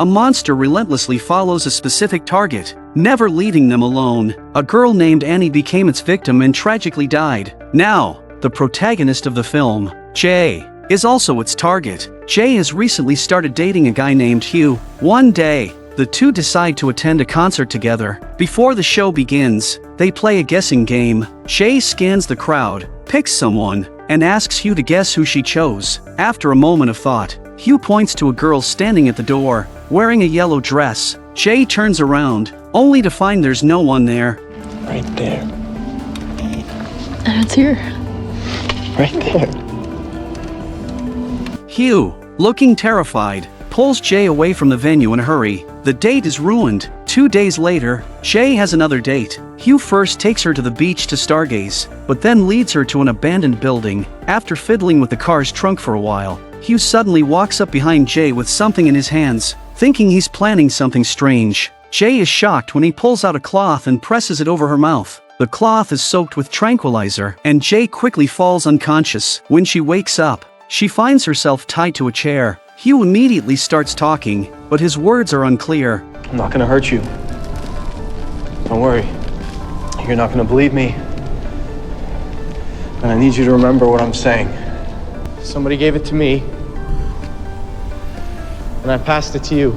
A monster relentlessly follows a specific target, never leaving them alone. A girl named Annie became its victim and tragically died. Now, the protagonist of the film, Jay, is also its target. Jay has recently started dating a guy named Hugh. One day, the two decide to attend a concert together. Before the show begins, they play a guessing game. Jay scans the crowd, picks someone, and asks Hugh to guess who she chose. After a moment of thought, Hugh points to a girl standing at the door, wearing a yellow dress. Jay turns around, only to find there's no one there. Right there. And it's here. Right there. Hugh, looking terrified, pulls Jay away from the venue in a hurry. The date is ruined. 2 days later, Jay has another date. Hugh first takes her to the beach to stargaze, but then leads her to an abandoned building. After fiddling with the car's trunk for a while, Hugh suddenly walks up behind Jay with something in his hands, thinking he's planning something strange. Jay is shocked when he pulls out a cloth and presses it over her mouth. The cloth is soaked with tranquilizer, and Jay quickly falls unconscious. When she wakes up, she finds herself tied to a chair. Hugh immediately starts talking, but his words are unclear. I'm not gonna hurt you. Don't worry. You're not gonna believe me. And I need you to remember what I'm saying. Somebody gave it to me, and I passed it to you.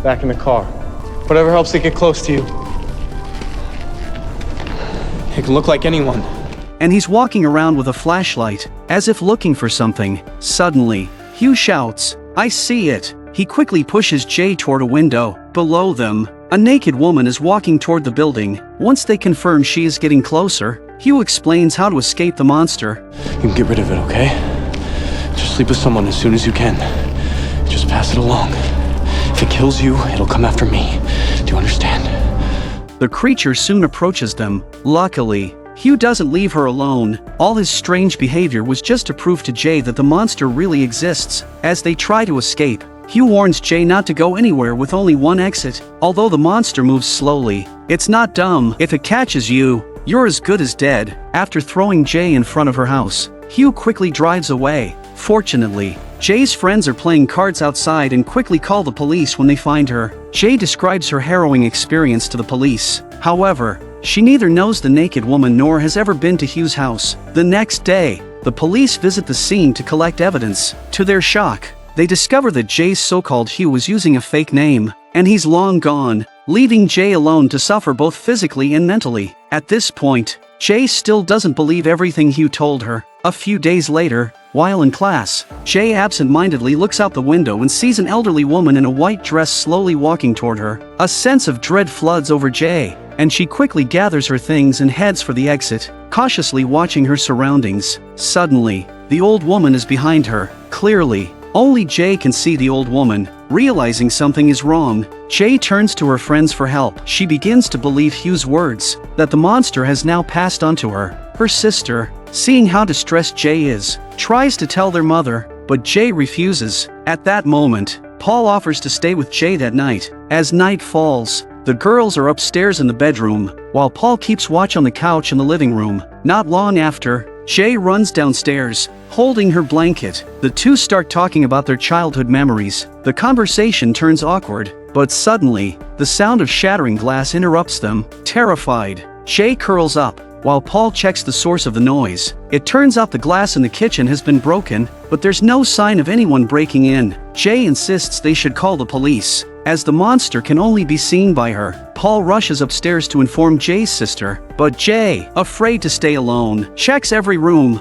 Back in the car. Whatever helps it get close to you. It can look like anyone. And he's walking around with a flashlight, as if looking for something. Suddenly, Hugh shouts, "I see it!" He quickly pushes Jay toward a window. Below them, a naked woman is walking toward the building. Once they confirm she is getting closer, Hugh explains how to escape the monster. You can get rid of it, okay? Just sleep with someone as soon as you can. Just pass it along. If it kills you, it'll come after me. Do you understand? The creature soon approaches them. Luckily, Hugh doesn't leave her alone. All his strange behavior was just to prove to Jay that the monster really exists. As they try to escape, Hugh warns Jay not to go anywhere with only one exit. Although the monster moves slowly, it's not dumb. If it catches you, you're as good as dead. After throwing Jay in front of her house, Hugh quickly drives away. Fortunately, Jay's friends are playing cards outside and quickly call the police when they find her. Jay describes her harrowing experience to the police. However, she neither knows the naked woman nor has ever been to Hugh's house. The next day, the police visit the scene to collect evidence. To their shock, they discover that Jay's so-called Hugh was using a fake name, and he's long gone, leaving Jay alone to suffer both physically and mentally. At this point, Jay still doesn't believe everything Hugh told her. A few days later, while in class, Jay absent-mindedly looks out the window and sees an elderly woman in a white dress slowly walking toward her. A sense of dread floods over Jay, and she quickly gathers her things and heads for the exit, cautiously watching her surroundings. Suddenly, the old woman is behind her. Clearly, only Jay can see the old woman. Realizing something is wrong, Jay turns to her friends for help. She begins to believe Hugh's words, that the monster has now passed on to her. Her sister, seeing how distressed Jay is, tries to tell their mother, but Jay refuses. At that moment, Paul offers to stay with Jay that night. As night falls, the girls are upstairs in the bedroom, while Paul keeps watch on the couch in the living room. Not long after, Jay runs downstairs, holding her blanket. The two start talking about their childhood memories. The conversation turns awkward, but suddenly, the sound of shattering glass interrupts them. Terrified, Jay curls up, while Paul checks the source of the noise. It turns out the glass in the kitchen has been broken, but there's no sign of anyone breaking in. Jay insists they should call the police, as the monster can only be seen by her. Paul rushes upstairs to inform Jay's sister, but Jay, afraid to stay alone, checks every room.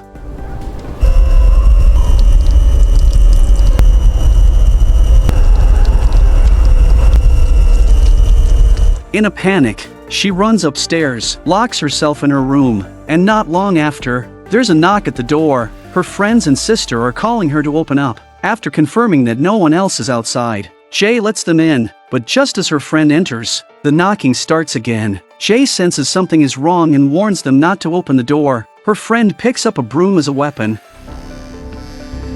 In a panic, she runs upstairs, locks herself in her room, and not long after, there's a knock at the door. Her friends and sister are calling her to open up. After confirming that no one else is outside, Jay lets them in, but just as her friend enters, the knocking starts again. Jay senses something is wrong and warns them not to open the door. Her friend picks up a broom as a weapon.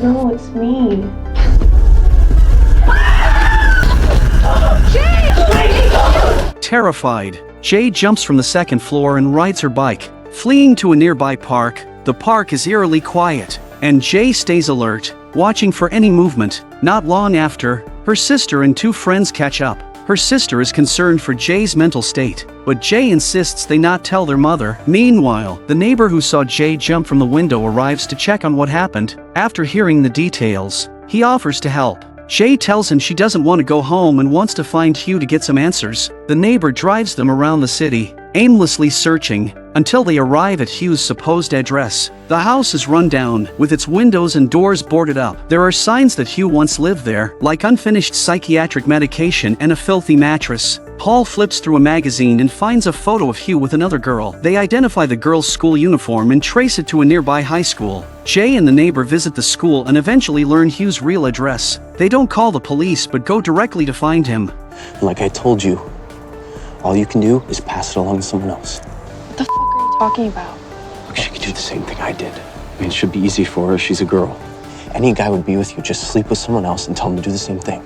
No, it's me. Terrified, Jay jumps from the second floor and rides her bike, fleeing to a nearby park. The park is eerily quiet, and Jay stays alert. watching for any movement. Not long after, her sister and two friends catch up. Her sister is concerned for Jay's mental state, but Jay insists they not tell their mother. Meanwhile, the neighbor who saw Jay jump from the window arrives to check on what happened. After hearing the details, he offers to help. Jay tells him she doesn't want to go home and wants to find Hugh to get some answers. The neighbor drives them around the city, aimlessly searching, until they arrive at Hugh's supposed address. The house is run down, with its windows and doors boarded up. There are signs that Hugh once lived there, like unfinished psychiatric medication and a filthy mattress. Paul flips through a magazine and finds a photo of Hugh with another girl. They identify the girl's school uniform and trace it to a nearby high school. Jay and the neighbor visit the school and eventually learn Hugh's real address. They don't call the police but go directly to find him. Like I told you, all you can do is pass it along to someone else. What the fuck are you talking about? Look, she could do the same thing I did. I mean, it should be easy for her. She's a girl. Any guy would be with you. Just sleep with someone else and tell him to do the same thing.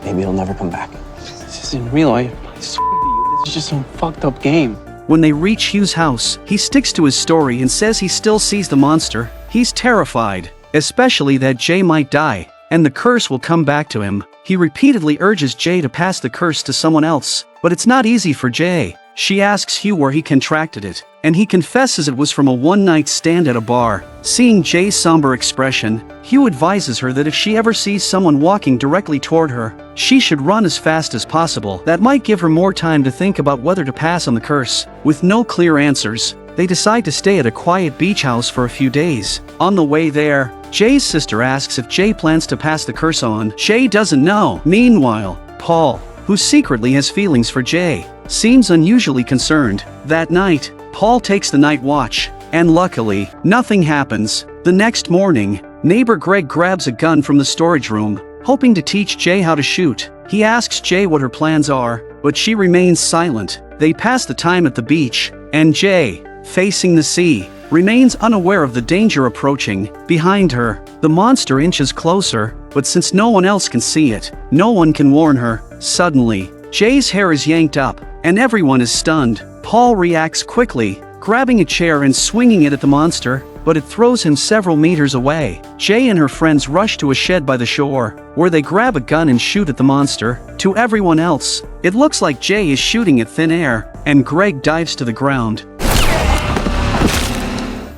Maybe he'll never come back. This isn't real. I swear to you, this is just some fucked up game. When they reach Hugh's house, he sticks to his story and says he still sees the monster. He's terrified, especially that Jay might die, and the curse will come back to him. He repeatedly urges Jay to pass the curse to someone else, but it's not easy for Jay. She asks Hugh where he contracted it, and he confesses it was from a one-night stand at a bar. Seeing Jay's somber expression, Hugh advises her that if she ever sees someone walking directly toward her, she should run as fast as possible. That might give her more time to think about whether to pass on the curse. With no clear answers, they decide to stay at a quiet beach house for a few days. On the way there, Jay's sister asks if Jay plans to pass the curse on. Jay doesn't know. Meanwhile, Paul, who secretly has feelings for Jay, seems unusually concerned. That night, Paul takes the night watch, and luckily, nothing happens. The next morning, neighbor Greg grabs a gun from the storage room, hoping to teach Jay how to shoot. He asks Jay what her plans are, but she remains silent. They pass the time at the beach, and Jay, facing the sea, remains unaware of the danger approaching. Behind her, the monster inches closer, but since no one else can see it, no one can warn her. Suddenly, Jay's hair is yanked up, and everyone is stunned. Paul reacts quickly, grabbing a chair and swinging it at the monster, but it throws him several meters away. Jay and her friends rush to a shed by the shore, where they grab a gun and shoot at the monster. To everyone else, it looks like Jay is shooting at thin air, and Greg dives to the ground.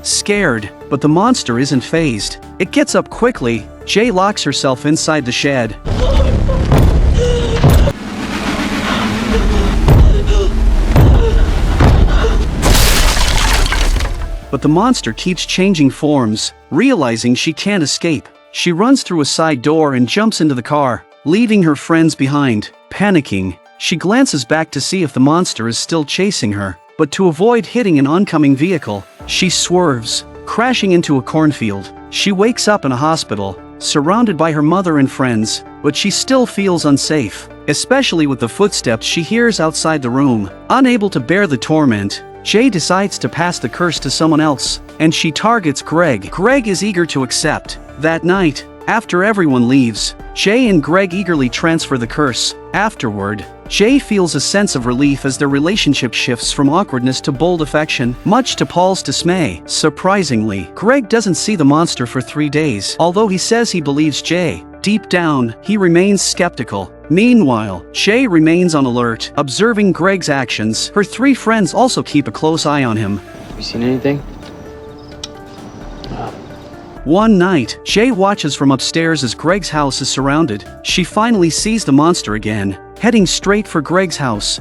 Scared, but the monster isn't fazed. It gets up quickly. Jay locks herself inside the shed. But the monster keeps changing forms. Realizing she can't escape, she runs through a side door and jumps into the car, leaving her friends behind. Panicking, she glances back to see if the monster is still chasing her, but to avoid hitting an oncoming vehicle, she swerves, crashing into a cornfield. She wakes up in a hospital, surrounded by her mother and friends, but she still feels unsafe, especially with the footsteps she hears outside the room. Unable to bear the torment, Jay decides to pass the curse to someone else, and she targets Greg. Greg is eager to accept. That night, after everyone leaves, Jay and Greg eagerly transfer the curse. Afterward, Jay feels a sense of relief as their relationship shifts from awkwardness to bold affection, much to Paul's dismay. Surprisingly, Greg doesn't see the monster for 3 days. Although he says he believes Jay, deep down, he remains skeptical. Meanwhile, Jay remains on alert, observing Greg's actions. Her 3 friends also keep a close eye on him. Have you seen anything? One night, Jay watches from upstairs as Greg's house is surrounded. She finally sees the monster again, heading straight for Greg's house.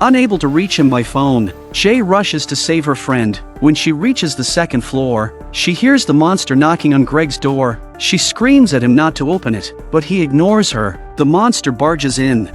Unable to reach him by phone, Jay rushes to save her friend. When she reaches the 2nd floor, she hears the monster knocking on Greg's door. She screams at him not to open it, but he ignores her. The monster barges in,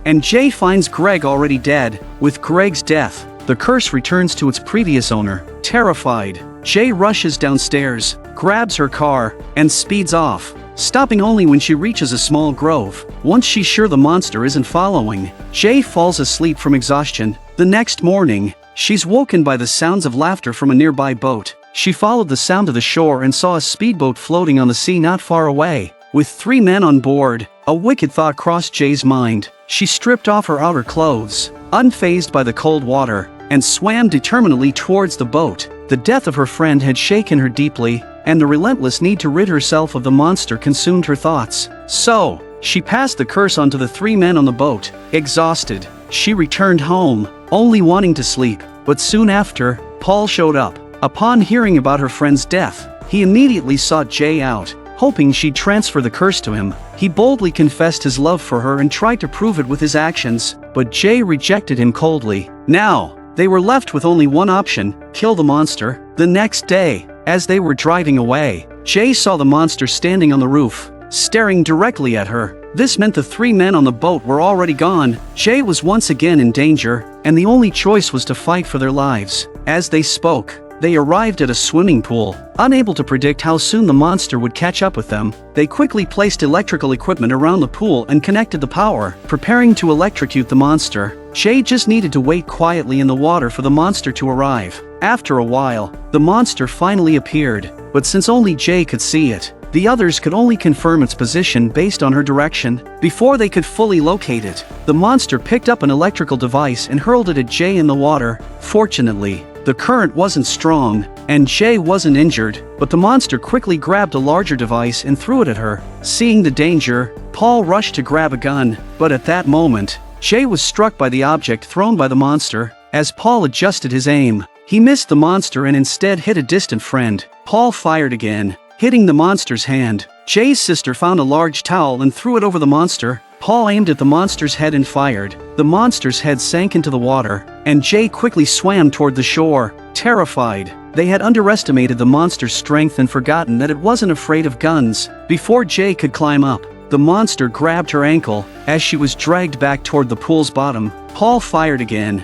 and Jay finds Greg already dead. With Greg's death, the curse returns to its previous owner. Terrified, Jay rushes downstairs, grabs her car, and speeds off, stopping only when she reaches a small grove. Once she's sure the monster isn't following, Jay falls asleep from exhaustion. The next morning, she's woken by the sounds of laughter from a nearby boat. She followed the sound to the shore and saw a speedboat floating on the sea not far away. With 3 men on board, a wicked thought crossed Jay's mind. She stripped off her outer clothes, unfazed by the cold water, and swam determinedly towards the boat. The death of her friend had shaken her deeply, and the relentless need to rid herself of the monster consumed her thoughts. So, she passed the curse on to the 3 men on the boat. Exhausted, she returned home, only wanting to sleep. But soon after, Paul showed up. Upon hearing about her friend's death, he immediately sought Jay out, hoping she'd transfer the curse to him. He boldly confessed his love for her and tried to prove it with his actions, but Jay rejected him coldly. Now, they were left with only one option: kill the monster. The next day, as they were driving away, Jay saw the monster standing on the roof, staring directly at her. This meant the 3 men on the boat were already gone. Jay was once again in danger, and the only choice was to fight for their lives. As they spoke, they arrived at a swimming pool. Unable to predict how soon the monster would catch up with them, they quickly placed electrical equipment around the pool and connected the power, preparing to electrocute the monster. Jay just needed to wait quietly in the water for the monster to arrive. After a while, the monster finally appeared, but since only Jay could see it, the others could only confirm its position based on her direction. Before they could fully locate it, the monster picked up an electrical device and hurled it at Jay in the water. Fortunately, the current wasn't strong, and Jay wasn't injured, but the monster quickly grabbed a larger device and threw it at her. Seeing the danger, Paul rushed to grab a gun, but at that moment, Jay was struck by the object thrown by the monster. As Paul adjusted his aim, he missed the monster and instead hit a distant friend. Paul fired again, hitting the monster's hand. Jay's sister found a large towel and threw it over the monster. Paul aimed at the monster's head and fired. The monster's head sank into the water, and Jay quickly swam toward the shore. Terrified, they had underestimated the monster's strength and forgotten that it wasn't afraid of guns. Before Jay could climb up, the monster grabbed her ankle. As she was dragged back toward the pool's bottom, Paul fired again.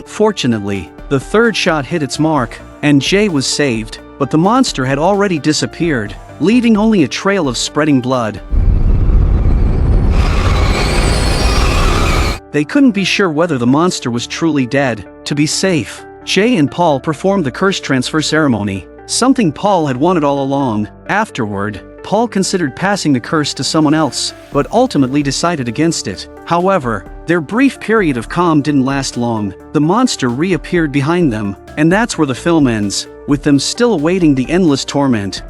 Fortunately, the third shot hit its mark, and Jay was saved, but the monster had already disappeared, leaving only a trail of spreading blood. They couldn't be sure whether the monster was truly dead. To be safe, Jay and Paul performed the curse transfer ceremony, something Paul had wanted all along. Afterward, Paul considered passing the curse to someone else, but ultimately decided against it. However, their brief period of calm didn't last long. The monster reappeared behind them, and that's where the film ends, with them still awaiting the endless torment.